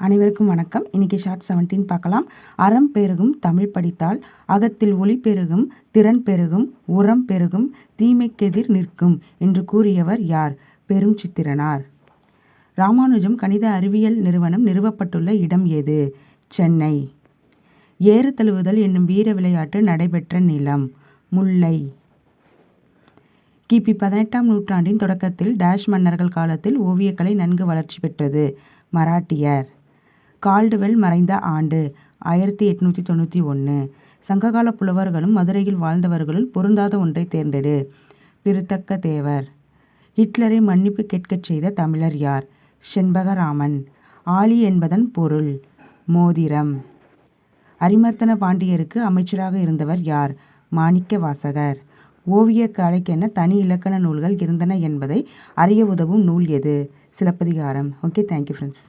அனைவருக்கும் வணக்கம். இன்னைக்கு ஷார்ட் 17 பார்க்கலாம். அறம் பெருகும் தமிழ் படித்தால் அகத்தில் ஒளி பெருகும், திறன் பெருகும், உரம் பெருகும், தீமைக்கெதிர் நிற்கும் என்று கூறியவர் யார்? பெரும் சித்திரனார். ராமானுஜம் கணித அறிவியல் நிறுவனம் நிறுவப்பட்டுள்ள இடம் எது? சென்னை. ஏறு தழுவுதல் என்னும் வீர விளையாட்டு நடைபெற்ற நிலம் முல்லை. கிபி 18ஆம் நூற்றாண்டின் தொடக்கத்தில் டேஷ் மன்னர்கள் காலத்தில் ஓவியக்கலை நன்கு வளர்ச்சி பெற்றது. மராட்டியர். கால்டுவெல் மறைந்த ஆண்டு 1891. சங்ககால புலவர்களும் மதுரையில் வாழ்ந்தவர்களுள் பொருந்தாத ஒன்றை தேர்ந்தெடு. திருத்தக்க தேவர். ஹிட்லரை மன்னிப்பு கேட்கச் செய்த தமிழர் யார்? செண்பகராமன். ஆழி என்பதன் பொருள் மோதிரம். அரிமர்த்தன பாண்டியருக்கு அமைச்சராக இருந்தவர் யார்? மாணிக்க வாசகர். ஓவிய கலைக்கென தனி இலக்கண நூல்கள் இருந்தன என்பதை அறிய உதவும் நூல் எது? சிலப்பதிகாரம். Okay, thank you friends.